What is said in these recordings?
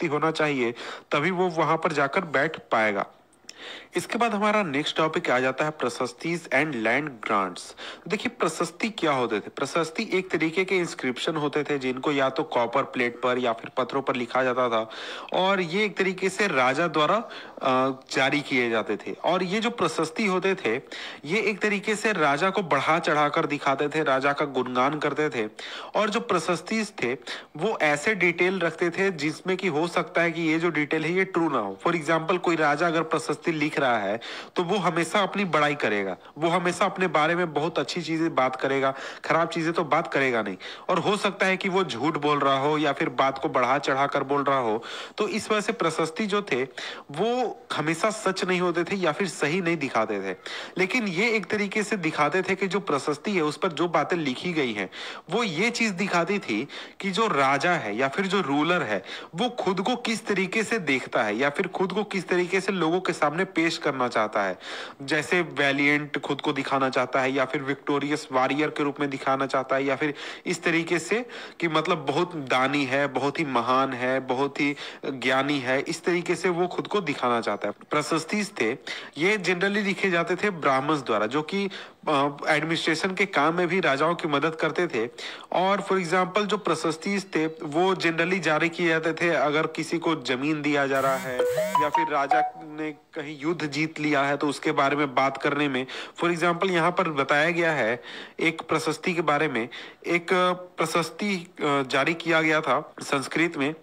प्रशस्ति होना चाहिए, तभी वो वहां पर जाकर बैठ पाएगा। इसके बाद हमारा नेक्स्ट टॉपिक आ जाता है प्रशस्तिज एंड लैंड ग्रांट्स। देखिए प्रशस्ति क्या होते थे। प्रशस्ति एक तरीके के इंस्क्रिप्शन होते थे जिनको या तो कॉपर प्लेट पर या फिर पत्थरों पर लिखा जाता था, और ये एक तरीके से राजा द्वारा जारी किए जाते थे। और ये जो प्रशस्ति होते थे ये एक तरीके से राजा को बढ़ा चढ़ाकर दिखाते थे, राजा का गुणगान करते थे। और जो प्रशस्ति थे वो ऐसे डिटेल रखते थे जिसमें कि हो सकता है कि ये जो डिटेल है ये ट्रू ना हो। फॉर एग्जाम्पल कोई राजा अगर प्रशस्ति लिख रहा है तो वो हमेशा अपनी बड़ाई करेगा, वो हमेशा अपने बारे में बहुत अच्छी चीजें बात करेगा, खराब चीजें तो बात करेगा नहीं। और हो सकता है कि वो झूठ बोल रहा हो या फिर बात को बढ़ा चढ़ा कर बोल रहा हो। तो इस वजह से प्रशस्ति जो थे वो हमेशा सच नहीं होते थे या फिर सही नहीं दिखाते थे। लेकिन ये एक तरीके से दिखाते थे कि जो प्रशस्ति है उस पर जो बातें लिखी गई हैं वो ये चीज दिखाती थी कि जो राजा है या फिर जो रूलर है वो खुद को किस तरीके से देखता है या फिर खुद को किस तरीके से लोगों के सामने पेश करना चाहता है। जैसे वैलिएंट खुद को दिखाना चाहता है या फिर विक्टोरियस वॉरियर के रूप में दिखाना चाहता है, या फिर इस तरीके से कि मतलब बहुत दानी है, बहुत ही महान है, बहुत ही ज्ञानी है, इस तरीके से वो खुद को दिखाना चाहता है। प्रशस्ति थे ये जनरली लिखे जाते थे ब्राह्मण्स द्वारा, जो कि एडमिनिस्ट्रेशन के काम में भी राजाओं की मदद करते थे। और फॉर एग्जांपल जो प्रशस्ति थे वो जनरली जारी किए जाते थे अगर किसी को जमीन दिया जा रहा है या फिर राजा ने कहीं युद्ध जीत लिया है तो उसके बारे में बात करने में। फॉर एग्जांपल यहाँ पर बताया गया है एक प्रशस्ति के बारे में, एक प्रशस्ति जारी किया गया था संस्कृत में,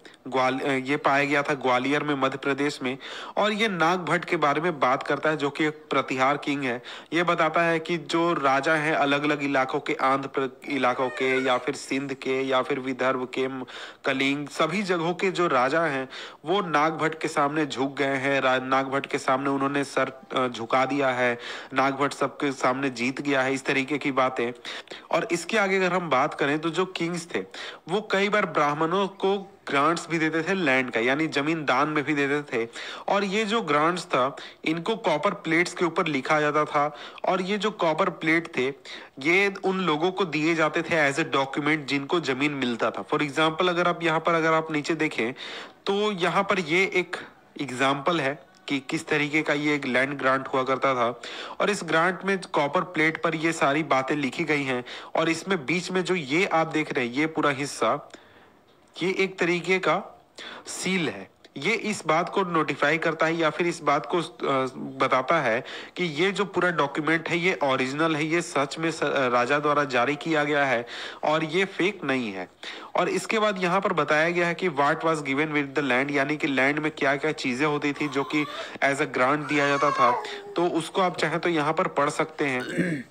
ये पाया गया था ग्वालियर में मध्य प्रदेश में। और ये नाग भट्ट के बारे में बात करता है जो कि एक प्रतिहार किंग है। ये बताता है कि जो राजा हैं अलग अलग इलाकों के, आंध्र इलाकों के या फिर सिंध के या फिर विदर्भ के, कलिंग, सभी जगहों के जो राजा हैं वो नाग भट्ट के सामने झुक गए हैं। नाग भट्ट के सामने उन्होंने सर झुका दिया है, नाग भट्ट सबके सामने जीत गया है, इस तरीके की बातें। और इसके आगे अगर हम बात करें तो जो किंग्स थे वो कई बार ब्राह्मणों को ग्रांट्स भी देते थे लैंड का, यानी जमीन दान में भी देते थे। और ये जो ग्रांट्स था इनको कॉपर प्लेट्स के ऊपर लिखा जाता था। और ये जो कॉपर प्लेट थे ये उन लोगों को दिए जाते थे एज ए डॉक्यूमेंट जिनको जमीन मिलता था। फॉर एग्जाम्पल अगर आप यहाँ पर अगर आप नीचे देखें तो यहाँ पर ये एक एग्जाम्पल है कि किस तरीके का ये एक लैंड ग्रांट हुआ करता था। और इस ग्रांट में कॉपर प्लेट पर ये सारी बातें लिखी गई हैं। और इसमें बीच में जो ये आप देख रहे हैं ये पूरा हिस्सा ये एक तरीके का सील है। ये इस बात को नोटिफाई करता है या फिर इस बात को बताता है कि ये जो पूरा डॉक्यूमेंट है ये ओरिजिनल है, ये सच में राजा द्वारा जारी किया गया है और ये फेक नहीं है। और इसके बाद यहाँ पर बताया गया है कि what was given with the land, यानी कि लैंड में क्या क्या चीजें होती थी जो कि एज अ ग्रांट दिया जाता था। तो उसको आप चाहें तो यहाँ पर पढ़ सकते हैं।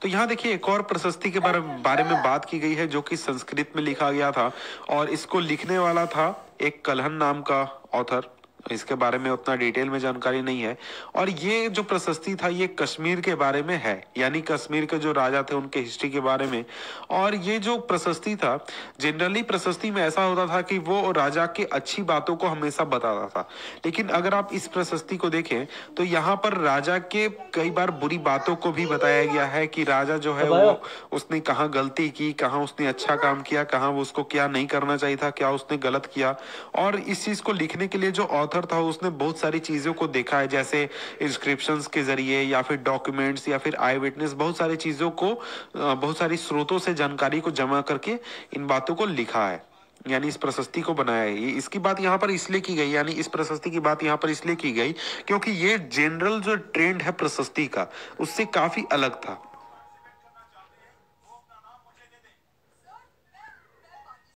तो यहाँ देखिए एक और प्रशस्ति के बारे में बात की गई है जो कि संस्कृत में लिखा गया था। और इसको लिखने वाला था एक कल्हन नाम का ऑथर। इसके बारे में उतना डिटेल में जानकारी नहीं है। और ये जो प्रशस्ति था ये कश्मीर के बारे में है, यानी कश्मीर के जो राजा थे उनके हिस्ट्री के बारे में। और ये जो प्रशस्ति था जनरली प्रशस्ति में ऐसा होता था कि वो राजा की अच्छी बातों को हमेशा बताता था। लेकिन अगर आप इस प्रशस्ति को देखें तो यहाँ पर राजा के कई बार बुरी बातों को भी बताया गया है कि राजा जो है वो उसने कहाँ गलती की, कहाँ उसने अच्छा काम किया, कहाँ वो उसको क्या नहीं करना चाहिए था, क्या उसने गलत किया। और इस चीज को लिखने के लिए जो ऑथर था उसने बहुत सारी चीजों को देखा है, जैसे इंस्क्रिप्शंस के जरिए या फिर डॉक्यूमेंट्स या फिर आई विटनेस, बहुत सारी चीजों को बहुत सारी स्रोतों से जानकारी को जमा करके इन बातों को लिखा है, यानी इस प्रशस्ति को बनाया है। ये इसकी बात यहाँ पर इसलिए की गई, यानी इस प्रशस्ति की बात यहाँ पर इसलिए की गई क्योंकि ये जनरल जो ट्रेंड है प्रशस्ति का उससे काफी अलग था।